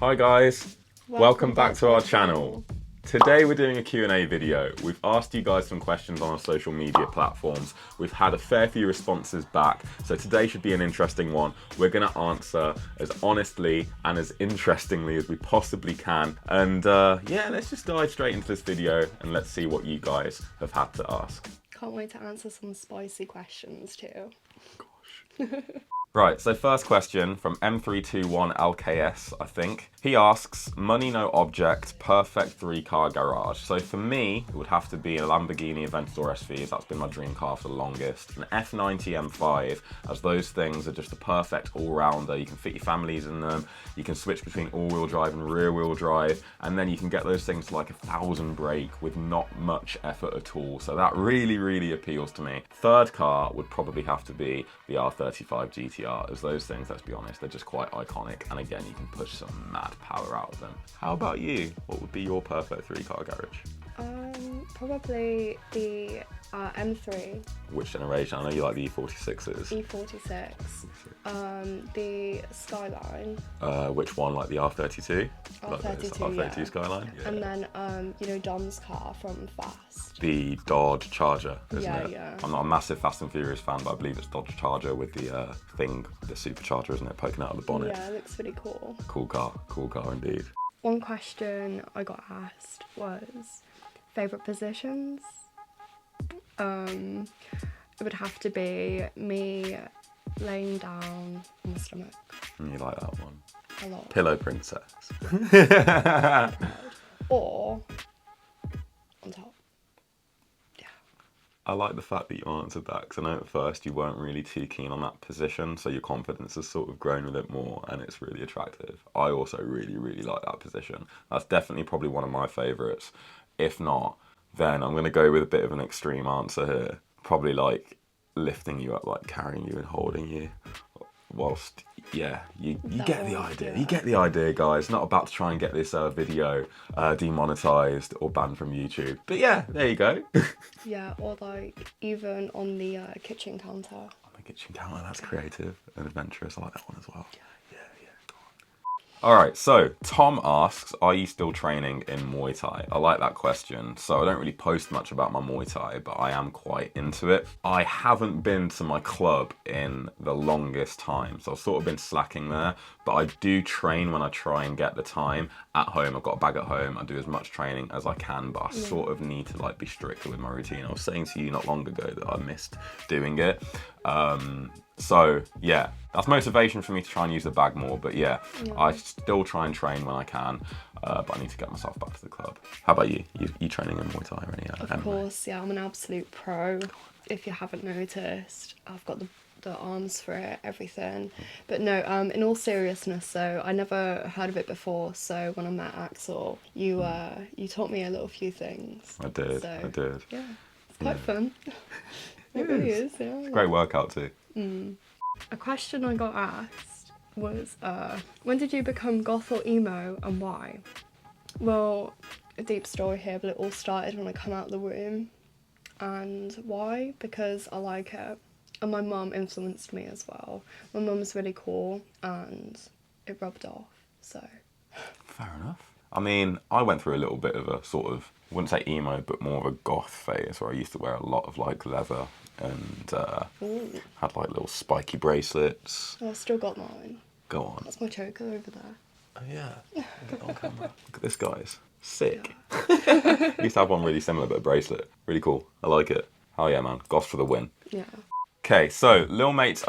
Hi guys, welcome back to our channel. Today we're doing a Q&A video. We've asked you guys some questions on our social media platforms. We've had a fair few responses back, so today should be an interesting one. We're going to answer as honestly and as interestingly as we possibly can. And yeah, let's just dive straight into this video and let's see what you guys have had to ask. Can't wait to answer some spicy questions too. Gosh. Right, so first question from M321LKS, I think. He asks, money no object, perfect 3-car garage. So for me, it would have to be a Lamborghini Aventador SV, as that's been my dream car for the longest. An F90 M5, as those things are just a perfect all-rounder. You can fit your families in them, you can switch between all-wheel drive and rear-wheel drive, and then you can get those things to like 1,000 brake with not much effort at all. So that really, really appeals to me. Third car would probably have to be the R35 GTR. As those things, let's be honest, they're just quite iconic, and again, you can push some mad power out of them. How about you? What would be your perfect 3-car garage? Probably the M3. Which generation? I know you like the E46s. E46. The Skyline. Which one? Like the R32? R32, like the R32 yeah. Skyline? Yeah. And then, you know, Dom's car from Fast. The Dodge Charger, isn't it? Yeah. I'm not a massive Fast and Furious fan, but I believe it's Dodge Charger with the thing, the supercharger, isn't it, poking out of the bonnet. Yeah, it looks really cool. Cool car indeed. One question I got asked was favourite positions. It would have to be me laying down on my stomach. And you like that one? A lot. Pillow princess. Or on top. Yeah. I like the fact that you answered that, because I know at first you weren't really too keen on that position, so your confidence has sort of grown with it more, and it's really attractive. I also really, really like that position. That's definitely probably one of my favourites. If not, then I'm going to go with a bit of an extreme answer here. Probably like lifting you up, like carrying you and holding you. Whilst, yeah, you get the idea. You get the idea, guys. Not about to try and get this video demonetized or banned from YouTube. But yeah, there you go. Yeah, or like even on the kitchen counter. On the kitchen counter, that's creative and adventurous. I like that one as well. Yeah. All right, so Tom asks, are you still training in Muay Thai? I like that question. So I don't really post much about my Muay Thai, but I am quite into it. I haven't been to my club in the longest time, so I've sort of been slacking there, but I do train when I try and get the time at home. I've got a bag at home. I do as much training as I can, but I sort of need to like be stricter with my routine. I was saying to you not long ago that I missed doing it. So yeah, that's motivation for me to try and use the bag more, but yeah, I still try and train when I can, but I need to get myself back to the club. How about you? You training in Muay Thai or any Of MMA? course, yeah, I'm an absolute pro. If you haven't noticed, I've got the arms for it, everything. But no, in all seriousness, so I never heard of it before, so when I met Axel, you taught me a little few things. I did. Yeah, it's quite fun. It really is, yeah. It's a great workout too. A question I got asked was, when did you become goth or emo and why? Well, a deep story here, but it all started when I come out of the womb. And why? Because I like it. And my mum influenced me as well. My mum's really cool and it rubbed off, so. Fair enough. I mean, I went through a little bit of a sort of, I wouldn't say emo, but more of a goth phase where I used to wear a lot of like leather and had like little spiky bracelets. I've still got mine. Go on. That's my choker over there. Oh yeah, get it on camera. Look at this, guys. Sick. I used to have one really similar, but a bracelet. Really cool. I like it. Oh yeah, man. Goth for the win. Yeah. Okay, so lilmates_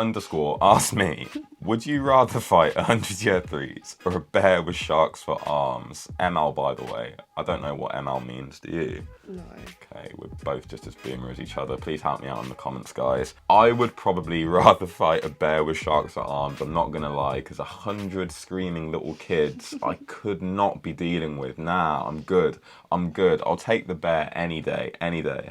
asked me, would you rather fight 100-year threes or a bear with sharks for arms? ML, by the way. I don't know what ML means, do you? No. Okay, we're both just as boomer as each other. Please help me out in the comments, guys. I would probably rather fight a bear with sharks for arms, I'm not gonna lie, because 100 screaming little kids I could not be dealing with. Nah, I'm good. I'll take the bear any day.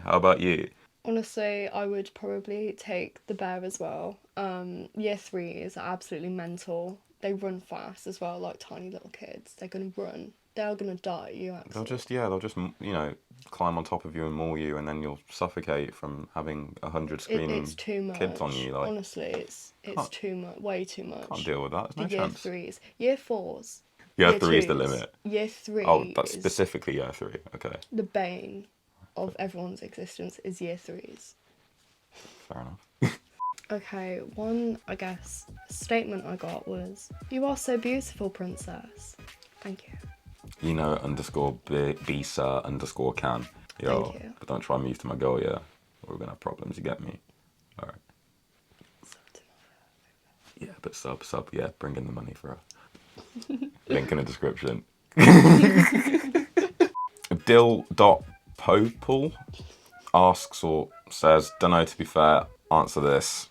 How about you? Honestly, I would probably take the bear as well. Year 3s are absolutely mental. They run fast as well, like tiny little kids. They're gonna run. They're gonna die. They'll just you know, climb on top of you and maul you, and then you'll suffocate from having 100 screaming it's too much. kids on you. Like, honestly, it's too much. Way too much. Can't deal with that. There's no year chance. 3s, year 4s. Year 3 is the twos. limit. Year 3 Oh, that's is specifically year 3. Okay, the bane of everyone's existence is year 3s. fair enough. Okay, one, I guess, statement I got was, "You are so beautiful, princess." Thank you. You know, underscore B sir underscore can. Yo, Thank you. but don't try me to my girl, yeah. We're gonna have problems, you get me? Alright. Yeah, but sub, yeah, bring in the money for her. Link in the description. Dill.popal asks or says, "Dunno, to be fair, answer this."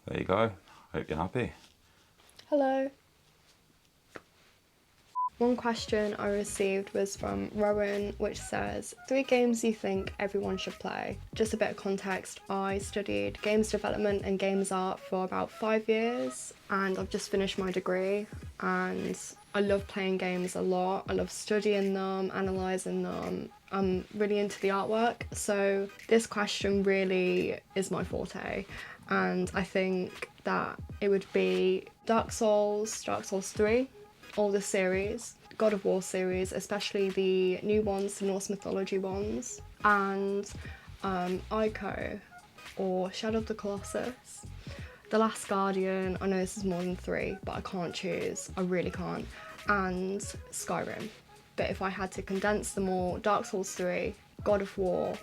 There you go. Hope you're happy. Hello. One question I received was from Rowan, which says, 3 games you think everyone should play. Just a bit of context, I studied games development and games art for about 5 years, and I've just finished my degree, and I love playing games a lot. I love studying them, analysing them. I'm really into the artwork, so this question really is my forte, and I think that it would be Dark Souls 3, all the series, God of War series, especially the new ones, the Norse mythology ones, and Ico or Shadow of the Colossus, The Last Guardian. I know this is more than 3, but I can't choose. I really can't. And Skyrim. But if I had to condense them all, Dark Souls 3, God of War,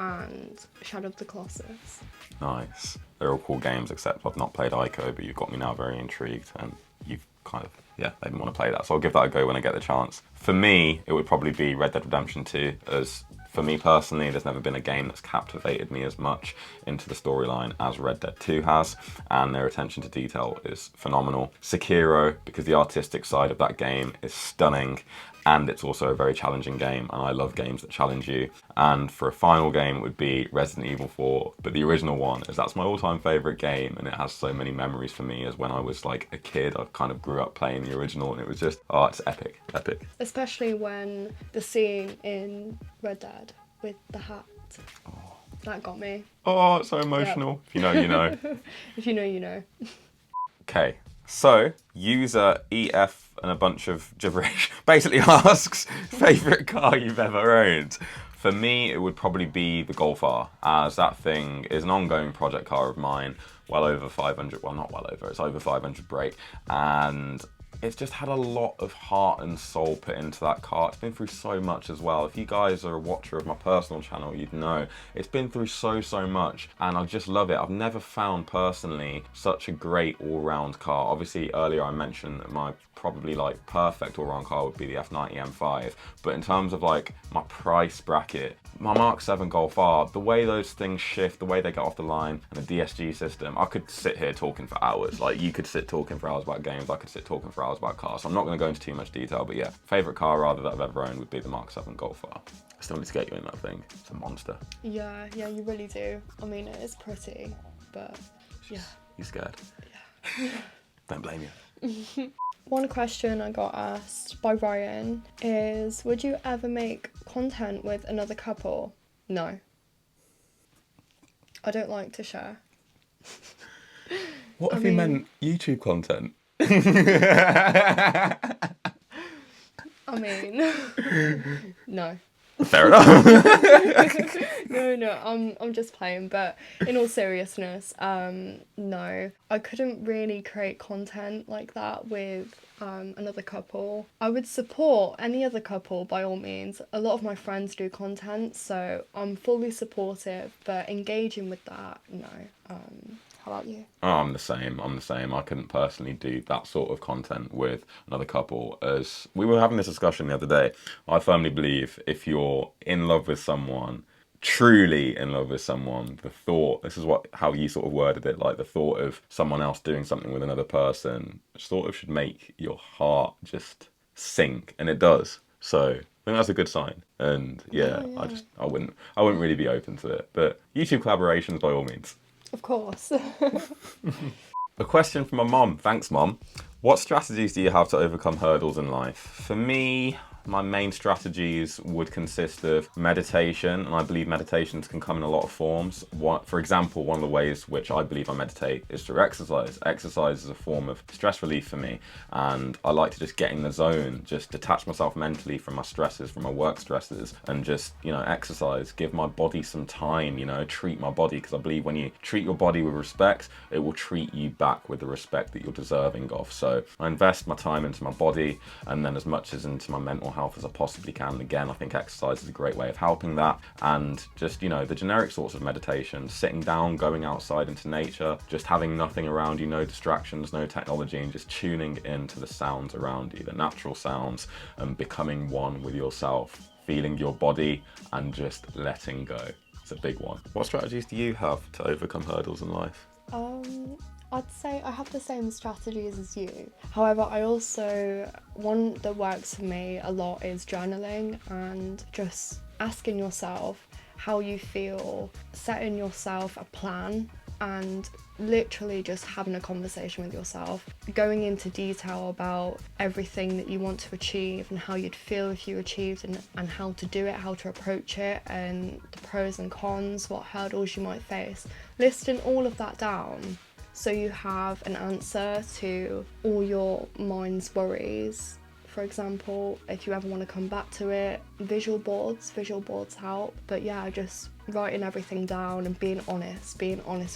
and Shadow of the Colossus. Nice. They're all cool games, except I've not played Ico, but you've got me now very intrigued, and you've kind of, yeah, made me want to play that. So I'll give that a go when I get the chance. For me, it would probably be Red Dead Redemption 2, as for me personally, there's never been a game that's captivated me as much into the storyline as Red Dead 2 has, and their attention to detail is phenomenal. Sekiro, because the artistic side of that game is stunning, and it's also a very challenging game, and I love games that challenge you. And for a final game, it would be Resident Evil 4, but the original one, as that's my all-time favourite game, and it has so many memories for me, as when I was like a kid, I kind of grew up playing the original, and it was just, oh, it's epic, epic. Especially when the scene in Red Dead with the hat, that got me. Oh, it's so emotional. Yep. If you know, you know. If you know, you know. Okay, so user EF and a bunch of gibberish basically asks, favourite car you've ever owned? For me, it would probably be the Golf R, as that thing is an ongoing project car of mine, well over 500, well not well over, it's over 500 brake, and it's just had a lot of heart and soul put into that car. It's been through so much as well. If you guys are a watcher of my personal channel, you'd know it's been through so much, and I just love it. I've never found personally such a great all-round car. Obviously earlier I mentioned that my probably like perfect all-round car would be the F90 M5, but in terms of like my price bracket, my Mark 7 Golf R, the way those things shift, the way they get off the line, and the DSG system, I could sit here talking for hours. Like, you could sit talking for hours about games, I could sit talking for hours about cars. So I'm not going to go into too much detail, but yeah, favourite car rather that I've ever owned would be the Mark 7 Golf R. I still need to get you in that thing. It's a monster. Yeah, you really do. I mean, it is pretty, but yeah. You scared? Yeah. Don't blame you. One question I got asked by Ryan is, would you ever make content with another couple? No. I don't like to share. What if you meant YouTube content? I mean, no. Fair enough. No, I'm just playing, but in all seriousness, no. I couldn't really create content like that with another couple. I would support any other couple by all means. A lot of my friends do content, so I'm fully supportive, but engaging with that, no. How about you? Oh, I'm the same. I couldn't personally do that sort of content with another couple. As we were having this discussion the other day, I firmly believe if you're in love with someone, truly in love with someone, the thought, this is how you sort of worded it, like the thought of someone else doing something with another person sort of should make your heart just sink, and it does. So I think that's a good sign. And yeah. I wouldn't really be open to it. But YouTube collaborations by all means. Of course. A question from my mom. Thanks, Mom. What strategies do you have to overcome hurdles in life? For me, My main strategies would consist of meditation, and I believe meditations can come in a lot of forms. For example, one of the ways which I believe I meditate is through exercise. Exercise is a form of stress relief for me, and I like to just get in the zone, just detach myself mentally from my stresses, from my work stresses, and just, exercise, give my body some time, treat my body, because I believe when you treat your body with respect, it will treat you back with the respect that you're deserving of. So I invest my time into my body, and then as much as into my mental health as I possibly can. And again, I think exercise is a great way of helping that. And just, the generic sorts of meditation, sitting down, going outside into nature, just having nothing around you, no distractions, no technology, and just tuning into the sounds around you, the natural sounds, and becoming one with yourself, feeling your body and just letting go. It's a big one. What strategies do you have to overcome hurdles in life? I'd say I have the same strategies as you. However, one that works for me a lot is journaling and just asking yourself how you feel, setting yourself a plan, and literally just having a conversation with yourself, going into detail about everything that you want to achieve and how you'd feel if you achieved, and how to do it, how to approach it, and the pros and cons, what hurdles you might face. Listing all of that down so you have an answer to all your mind's worries. For example, if you ever want to come back to it, visual boards help. But yeah, just writing everything down and being honest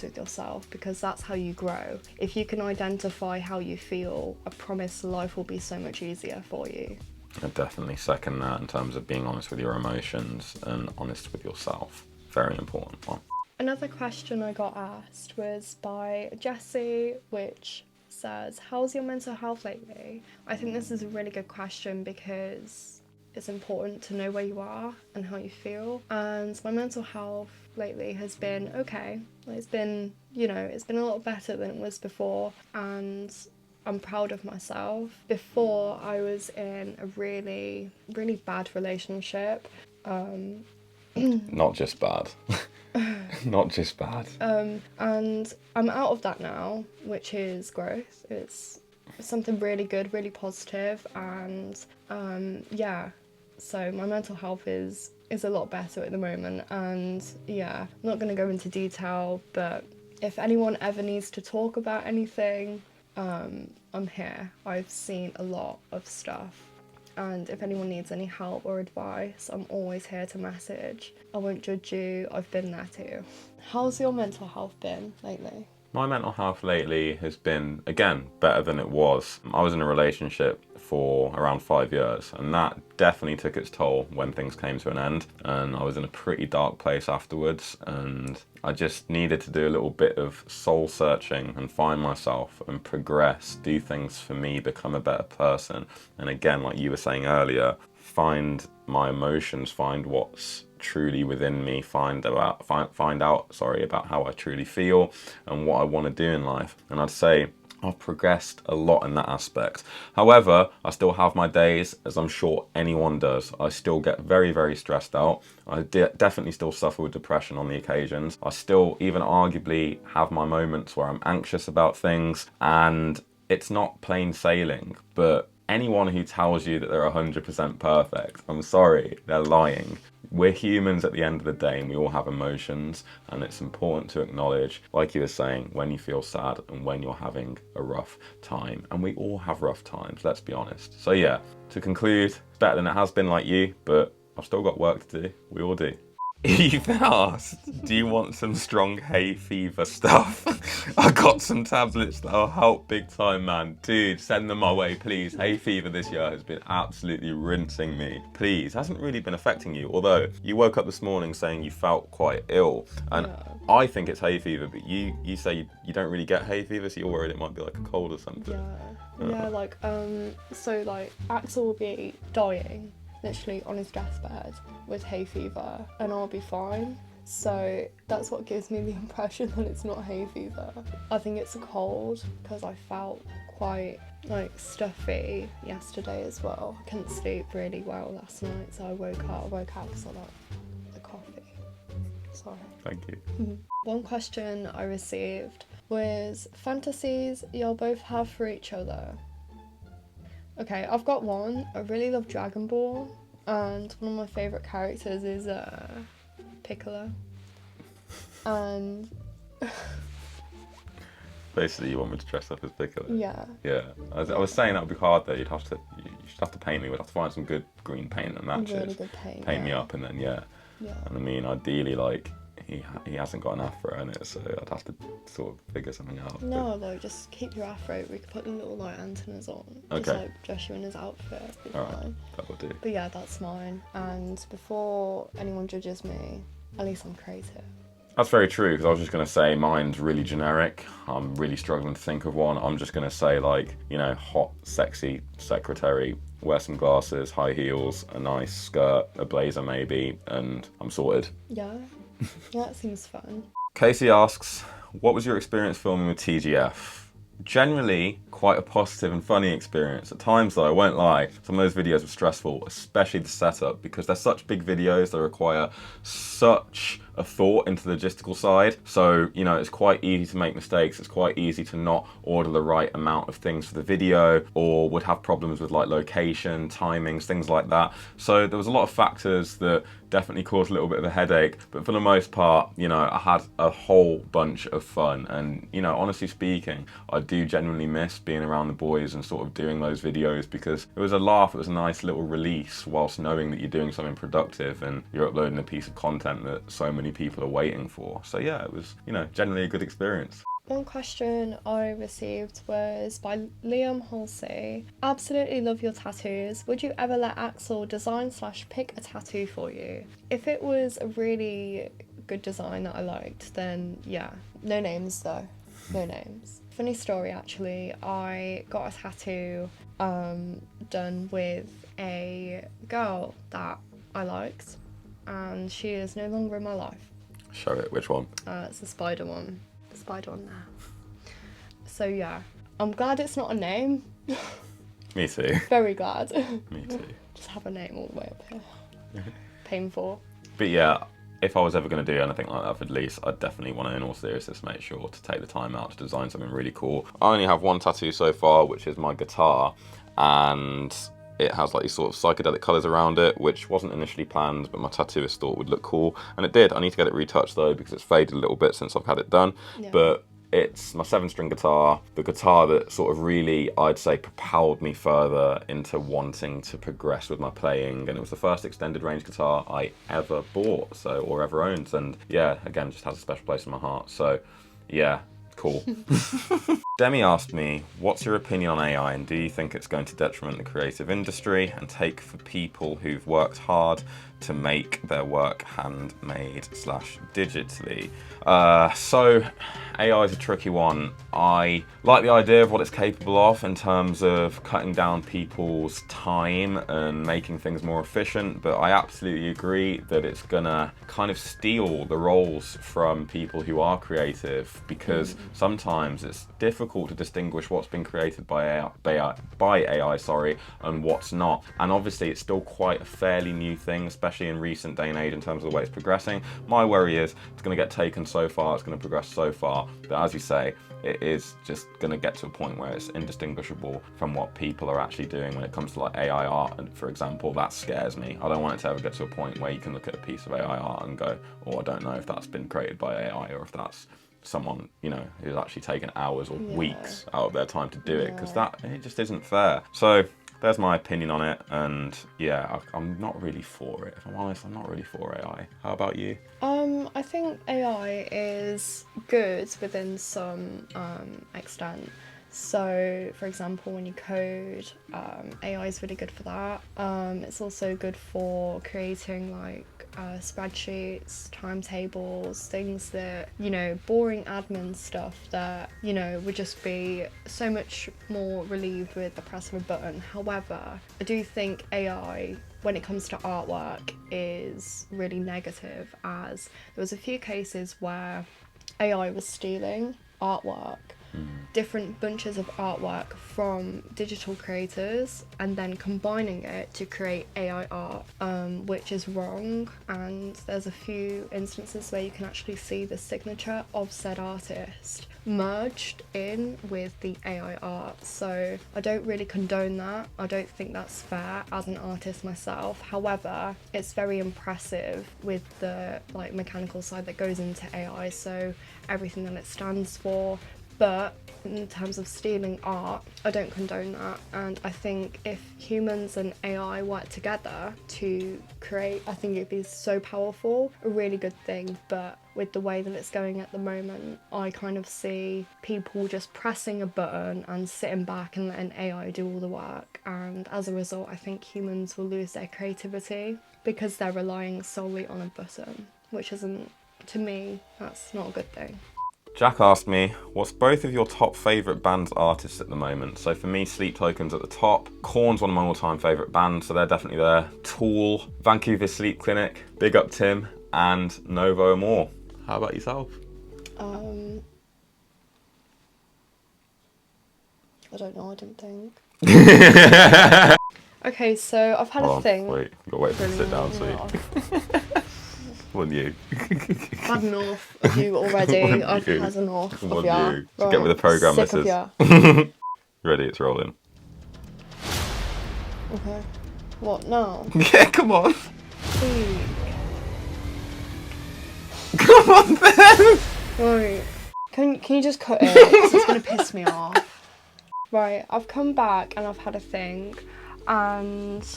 with yourself, because that's how you grow. If you can identify how you feel, I promise life will be so much easier for you. I definitely second that in terms of being honest with your emotions and honest with yourself. Very important one. Another question I got asked was by Jessie, which says, how's your mental health lately? I think this is a really good question because it's important to know where you are and how you feel. And my mental health lately has been okay. It's been a lot better than it was before, and I'm proud of myself. Before, I was in a really, really bad relationship. Not just bad. Not just bad. And I'm out of that now, which is growth. It's something really good, really positive, and so my mental health is a lot better at the moment. And yeah, I'm not going to go into detail, but if anyone ever needs to talk about anything, I'm here. I've seen a lot of stuff. And if anyone needs any help or advice, I'm always here to message. I won't judge you, I've been there too. How's your mental health been lately? My mental health lately has been, again, better than it was. I was in a relationship for around 5 years, and that definitely took its toll when things came to an end, and I was in a pretty dark place afterwards, and I just needed to do a little bit of soul searching and find myself and progress, do things for me, become a better person. And again, like you were saying earlier, find my emotions, find what's truly within me, find out about how I truly feel and what I want to do in life. And I'd say I've progressed a lot in that aspect. However, I still have my days, as I'm sure anyone does. I still get very, very stressed out. I definitely still suffer with depression on the occasions. I still even arguably have my moments where I'm anxious about things, and it's not plain sailing, but anyone who tells you that they're 100% perfect, I'm sorry, they're lying. We're humans at the end of the day, and we all have emotions, and it's important to acknowledge, like you were saying, when you feel sad and when you're having a rough time. And we all have rough times, let's be honest. So yeah, to conclude, it's better than it has been, like you, but I've still got work to do. We all do. Eve asked, do you want some strong hay fever stuff? I got some tablets that'll help big time, man. Dude, send them my way, please. Hay fever this year has been absolutely rinsing me. Please, hasn't really been affecting you, although you woke up this morning saying you felt quite ill. And I think it's hay fever, but you say you don't really get hay fever, so you're worried it might be like a cold or something. So Axel will be dying literally on his deathbed with hay fever, and I'll be fine. So that's what gives me the impression that it's not hay fever. I think it's a cold, because I felt quite stuffy yesterday as well. I couldn't sleep really well last night, so I woke up because I like the coffee. Sorry. Thank you. One question I received was fantasies you'll both have for each other. Okay, I've got one. I really love Dragon Ball, and one of my favourite characters is Piccolo. And Basically, you want me to dress up as Piccolo? yeah. Yeah. I was saying that would be hard though. You should have to paint me. We'd have to find some good green paint that matches. Really good paint. Paint me up, and then yeah. Yeah. And I mean, ideally, like he hasn't got an afro in it, so I'd have to sort of figure something out. No, like just keep your afro. We could put the little like antennas on. Just Okay. like dress you in his outfit. It'd be All right, fine. that will do. But yeah, that's mine. And before anyone judges me, at least I'm creative. That's very true, because I was just going to say mine's really generic. I'm really struggling to think of one. I'm just going to say, like, you know, hot, sexy secretary, wear some glasses, high heels, a nice skirt, a blazer maybe, and I'm sorted. Yeah. Yeah, that seems fun. Casey asks, what was your experience filming with TGF? Generally, quite a positive and funny experience. At times, though, I won't lie, some of those videos were stressful, especially the setup, because they're such big videos, they require such a thought into the logistical side. So, you know, it's quite easy to make mistakes. It's quite easy to not order the right amount of things for the video, or would have problems with like location, timings, things like that. So there was a lot of factors that definitely caused a little bit of a headache, but for the most part, you know, I had a whole bunch of fun. And, you know, honestly speaking, I do genuinely miss being around the boys and sort of doing those videos, because it was a laugh, it was a nice little release, whilst knowing that you're doing something productive and you're uploading a piece of content that so many people are waiting for. So yeah, it was, you know, generally a good experience. One question I received was by Liam Halsey. Absolutely love your tattoos. Would you ever let Axel design/pick a tattoo for you? If it was a really good design that I liked, then yeah. No names though. No names. Funny story actually, I got a tattoo done with a girl that I liked, and she is no longer in my life. Show it, which one? It's the spider one. The spider one there. So yeah, I'm glad it's not a name. Me too. Very glad. Me too. Just have a name all the way up here. Painful. But yeah, if I was ever going to do anything like that for Delice, I'd definitely want to, in all seriousness, make sure to take the time out to design something really cool. I only have one tattoo so far, which is my guitar, and it has like these sort of psychedelic colours around it, which wasn't initially planned, but my tattooist thought would look cool, and it did. I need to get it retouched though, because it's faded a little bit since I've had it done. Yeah. But it's my 7-string guitar, the guitar that sort of really, I'd say, propelled me further into wanting to progress with my playing, and it was the first extended range guitar I ever bought, so, or ever owned, and yeah, again, just has a special place in my heart. So yeah, cool. Demi asked me, what's your opinion on AI, and do you think it's going to detriment the creative industry and take for people who've worked hard to make their work handmade/digitally? So AI is a tricky one. I like the idea of what it's capable of in terms of cutting down people's time and making things more efficient, but I absolutely agree that it's gonna kind of steal the roles from people who are creative, because sometimes it's difficult to distinguish what's been created by AI, and what's not. And obviously it's still quite a fairly new thing, especially in recent day and age in terms of the way it's progressing. My worry is it's going to get taken so far, it's going to progress so far, that as you say, it is just going to get to a point where it's indistinguishable from what people are actually doing when it comes to like AI art, and for example, that scares me. I don't want it to ever get to a point where you can look at a piece of AI art and go, oh, I don't know if that's been created by AI or if that's someone, you know, who's actually taken hours or weeks out of their time to do it, because that, it just isn't fair. So there's my opinion on it, and yeah, I'm not really for it. If I'm honest, I'm not really for AI. How about you? I think AI is good within some extent. So, for example, when you code, AI is really good for that. It's also good for creating like spreadsheets, timetables, things that, you know, boring admin stuff that, you know, would just be so much more relieved with the press of a button. However, I do think AI, when it comes to artwork, is really negative, as there was a few cases where AI was stealing artwork different bunches of artwork from digital creators and then combining it to create AI art, which is wrong. And there's a few instances where you can actually see the signature of said artist merged in with the AI art. So I don't really condone that. I don't think that's fair as an artist myself. However, it's very impressive with the like mechanical side that goes into AI, so everything that it stands for. But in terms of stealing art, I don't condone that. And I think if humans and AI work together to create, I think it'd be so powerful, a really good thing. But with the way that it's going at the moment, I kind of see people just pressing a button and sitting back and letting AI do all the work. And as a result, I think humans will lose their creativity because they're relying solely on a button, which isn't, to me, that's not a good thing. Jack asked me, what's both of your top favourite bands artists at the moment? So for me, Sleep Token's at the top. Korn's one of my all-time favourite bands, so they're definitely there. Tool, Vancouver Sleep Clinic, Big Up Tim, and Novo Amor. How about yourself? I don't know, I didn't think. Okay, so I've had a thing. Wait, you've got to wait for it to sit down, sweet. One you. I've had enough of you already. I've had enough of ya. You. Right. Get with the programme, Sick missus. of ya. Ready, it's rolling. Okay. What now? Yeah, come on. Please. Come on then. Right. Can you just cut it? 'Cause it's gonna piss me off. Right, I've come back and I've had a thing, and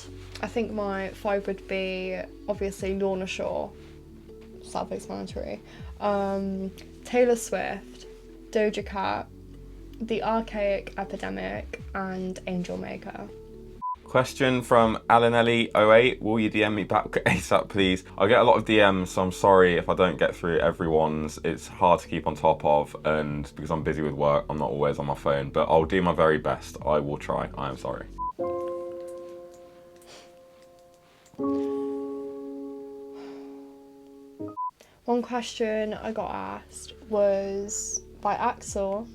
I think my 5 would be obviously Lorna Shore, self-explanatory, Taylor Swift, Doja Cat, The Archaic Epidemic, and Angel Maker. Question from Alanelli08. Will you DM me back ASAP, please? I get a lot of DMs, so I'm sorry if I don't get through everyone's. It's hard to keep on top of, and because I'm busy with work, I'm not always on my phone, but I'll do my very best. I will try. I am sorry. One question I got asked was by Axel.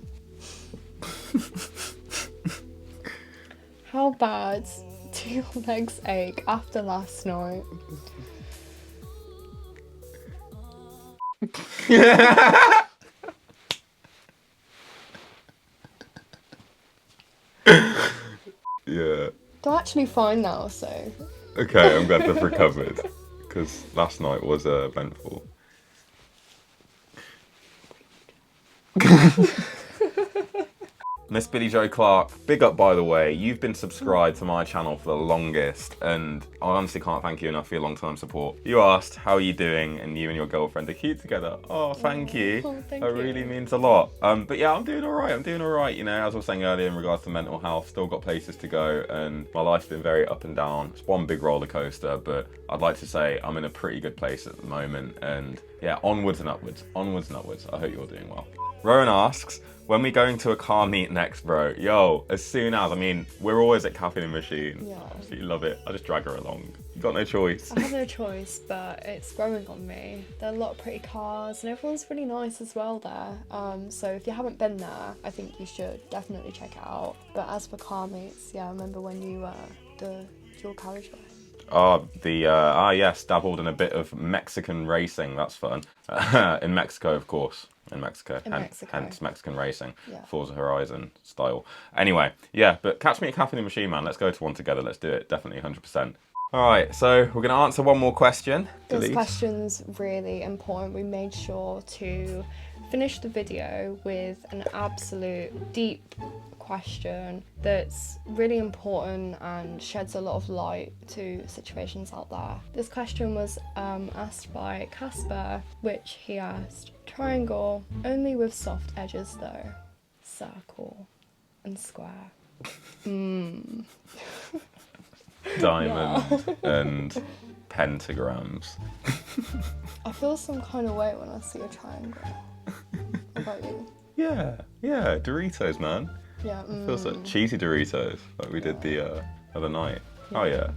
How bad do your legs ache after last night? Yeah. They're actually fine now, so. Okay, I'm glad they've recovered, because last night was eventful. Miss Billy Joe Clark, big up by the way. You've been subscribed to my channel for the longest, and I honestly can't thank you enough for your long-term support. You asked, how are you doing, and you and your girlfriend are cute together. Oh, thank you. Oh, thank That you. really means a lot. But yeah, I'm doing all right. You know, as I was saying earlier in regards to mental health, still got places to go, and my life's been very up and down. It's one big roller coaster, but I'd like to say I'm in a pretty good place at the moment, and yeah, onwards and upwards. Onwards and upwards. I hope you're doing well. Rowan asks, when we going to a car meet next, bro? Yo, as soon as, I mean, we're always at Cafe and Machine. Yeah. Absolutely love it. I just drag her along. You got no choice. I have no choice, but it's growing on me. There are a lot of pretty cars, and everyone's really nice as well there. So if you haven't been there, I think you should definitely check it out. But as for car meets, yeah, I remember when you the dual carriageway. Yes, dabbled in a bit of Mexican racing. That's fun. In Mexico, of course. In Mexico. Hence Mexican racing. Yeah. Forza Horizon style. Anyway, yeah, but catch me at Cafe and Machine, man. Let's go to one together. Let's do it. Definitely 100%. All right, so we're going to answer one more question. This question's really important. We made sure to finish the video with an absolute deep question that's really important and sheds a lot of light to situations out there. This question was asked by Casper, which he asked, triangle, only with soft edges though, circle and square. Diamond and pentagrams. I feel some kind of way when I see a triangle. What about you? Yeah, Doritos, man. Yeah. Feels like cheesy Doritos, like we did the other night. Oh yeah.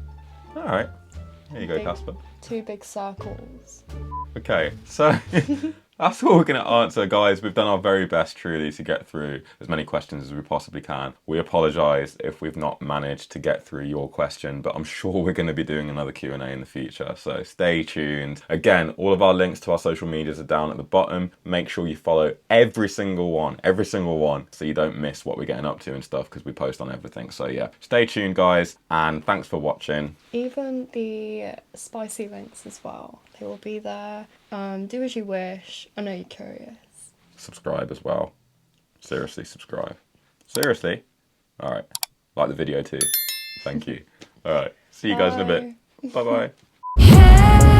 All right. There you go, Casper. 2 big circles. Okay, so That's all we're going to answer, guys. We've done our very best, truly, to get through as many questions as we possibly can. We apologise if we've not managed to get through your question, but I'm sure we're going to be doing another Q&A in the future, so stay tuned. Again, all of our links to our social medias are down at the bottom. Make sure you follow every single one, so you don't miss what we're getting up to and stuff, because we post on everything. So yeah, stay tuned, guys, and thanks for watching. Even the spicy links as well. They will be there. Do as you wish. I know you're curious. Subscribe as well. Seriously, subscribe. Seriously. All right. Like the video too. Thank you. All right. See you guys in a bit. Bye-bye.